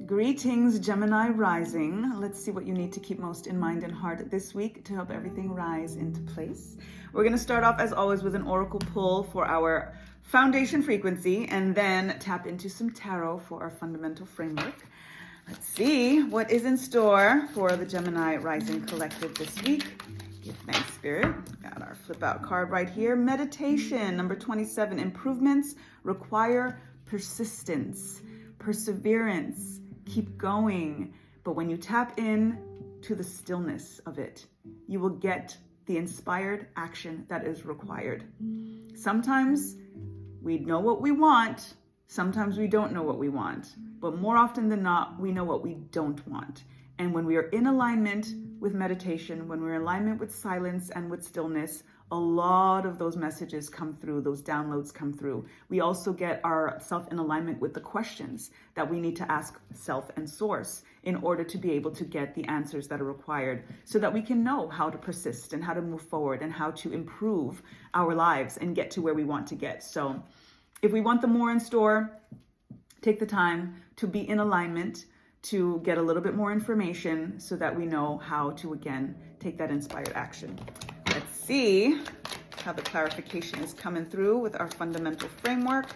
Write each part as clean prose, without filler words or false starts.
Greetings, Gemini rising. Let's see what you need to keep most in mind and heart this week to help everything rise into place. We're going to start off, as always, with an oracle pull for our foundation frequency and then tap into some tarot for our fundamental framework. Let's see what is in store for the Gemini rising collective this week. Give thanks, Spirit. Got our flip out card right here. Meditation, number 27. Improvements require persistence, perseverance. Keep going. But when you tap in to the stillness of it, you will get the inspired action that is required. Sometimes we know what we want. Sometimes we don't know what we want. But more often than not, we know what we don't want. And when we are in alignment with meditation, when we're in alignment with silence and with stillness, a lot of those messages come through, those downloads come through. We also get ourselves in alignment with the questions that we need to ask self and source in order to be able to get the answers that are required so that we can know how to persist and how to move forward and how to improve our lives and get to where we want to get. So if we want the more in store, take the time to be in alignment, to get a little bit more information so that we know how to, again, take that inspired action. Let's see how the clarification is coming through with our fundamental framework.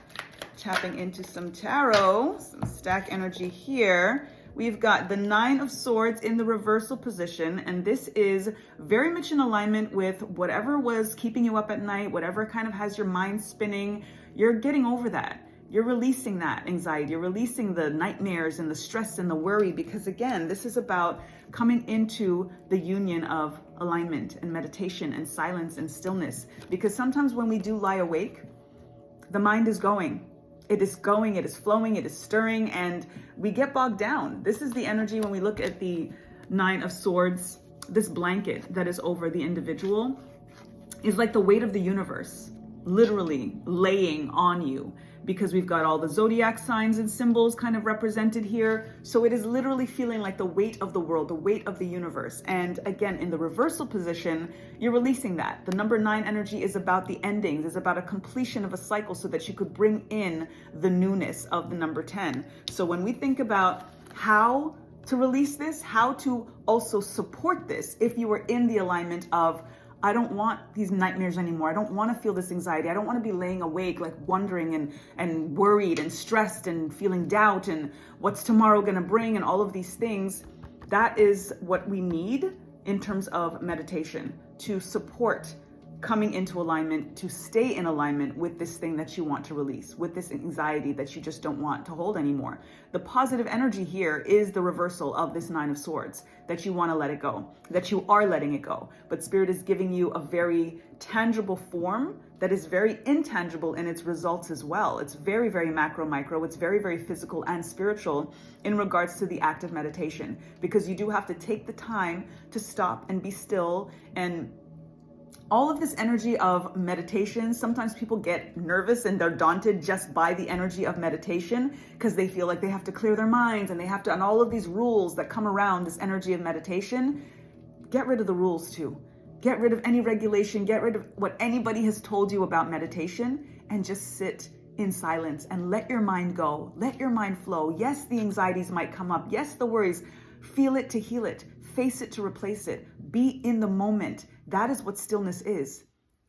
Tapping into some tarot, some stack energy here. We've got the 9 of Swords in the reversal position, and this is very much in alignment with whatever was keeping you up at night, whatever kind of has your mind spinning. You're getting over that. You're releasing that anxiety. You're releasing the nightmares and the stress and the worry, because again, this is about coming into the union of alignment and meditation and silence and stillness. Because sometimes when we do lie awake, the mind is going. It is going, it is flowing, it is stirring, and we get bogged down. This is the energy when we look at the 9 of Swords, this blanket that is over the individual is like the weight of the universe literally laying on you, because we've got all the zodiac signs and symbols kind of represented here. So it is literally feeling like the weight of the world, the weight of the universe. And again, in the reversal position, you're releasing that. The number 9 energy is about the endings, is about a completion of a cycle so that you could bring in the newness of the number 10. So when we think about how to release this, how to also support this, if you are in the alignment of, I don't want these nightmares anymore. I don't want to feel this anxiety. I don't want to be laying awake, like wondering and worried and stressed and feeling doubt and what's tomorrow going to bring and all of these things. That is what we need in terms of meditation to support coming into alignment, to stay in alignment with this thing that you want to release, with this anxiety that you just don't want to hold anymore. The positive energy here is the reversal of this 9 of Swords, that you want to let it go, that you are letting it go. But Spirit is giving you a very tangible form that is very intangible in its results as well. It's very, very macro, micro. It's very, very physical and spiritual in regards to the act of meditation, because you do have to take the time to stop and be still. And all of this energy of meditation, sometimes people get nervous and they're daunted just by the energy of meditation because they feel like they have to clear their minds and they have to, and all of these rules that come around this energy of meditation. Get rid of the rules too. Get rid of any regulation, get rid of what anybody has told you about meditation, and just sit in silence and let your mind go. Let your mind flow. Yes, the anxieties might come up. Yes, the worries. Feel it to heal it. Face it to replace it. Be in the moment. That is what stillness is.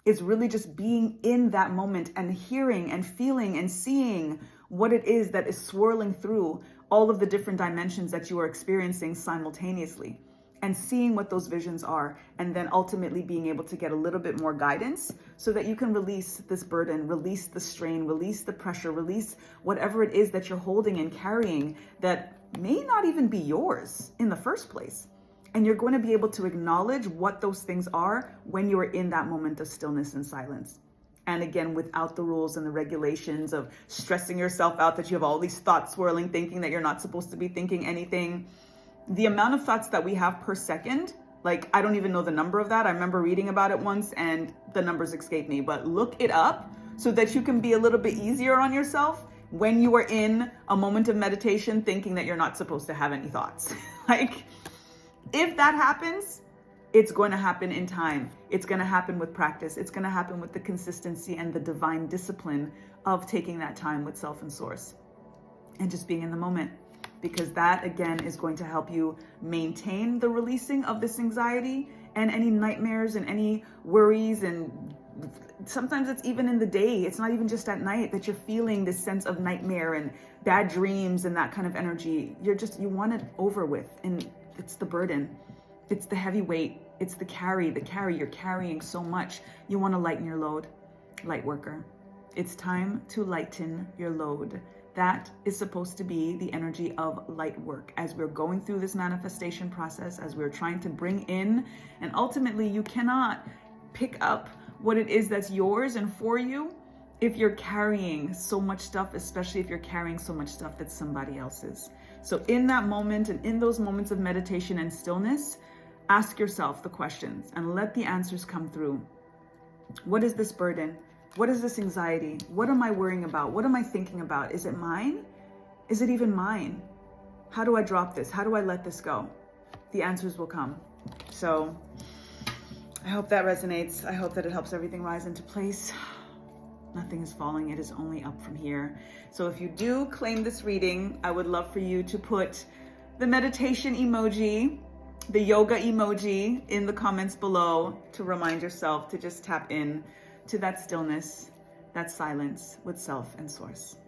It's really just being in that moment and hearing and feeling and seeing what it is that is swirling through all of the different dimensions that you are experiencing simultaneously, and seeing what those visions are, and then ultimately being able to get a little bit more guidance so that you can release this burden, release the strain, release the pressure, release whatever it is that you're holding and carrying that may not even be yours in the first place. And you're going to be able to acknowledge what those things are when you are in that moment of stillness and silence. And again, without the rules and the regulations of stressing yourself out that you have all these thoughts swirling, thinking that you're not supposed to be thinking anything. The amount of thoughts that we have per second, like I don't even know the number of that. I remember reading about it once and the numbers escape me, but look it up so that you can be a little bit easier on yourself when you are in a moment of meditation thinking that you're not supposed to have any thoughts. Like, if that happens, it's going to happen in time. It's going to happen with practice. It's going to happen with the consistency and the divine discipline of taking that time with self and source and just being in the moment. because that again is going to help you maintain the releasing of this anxiety and any nightmares and any worries. And sometimes it's even in the day. It's not even just at night that you're feeling this sense of nightmare and bad dreams and that kind of energy. You want it over with. And it's the burden. It's the heavy weight. It's the carry. You're carrying so much. You want to lighten your load. Light worker. It's time to lighten your load. That is supposed to be the energy of light work as we're going through this manifestation process, as we're trying to bring in, and ultimately you cannot pick up what it is that's yours and for you if you're carrying so much stuff, especially if you're carrying so much stuff that's somebody else's. So in that moment and in those moments of meditation and stillness, ask yourself the questions and let the answers come through. What is this burden? What is this anxiety? What am I worrying about? What am I thinking about? Is it mine? Is it even mine? How do I drop this? How do I let this go? The answers will come. So I hope that resonates. I hope that it helps everything rise into place. Nothing is falling. It is only up from here. So if you do claim this reading, I would love for you to put the meditation emoji, the yoga emoji in the comments below to remind yourself to just tap in to that stillness, that silence with self and source.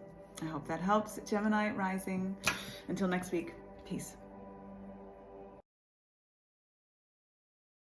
I hope that helps, Gemini rising. Until next week, peace.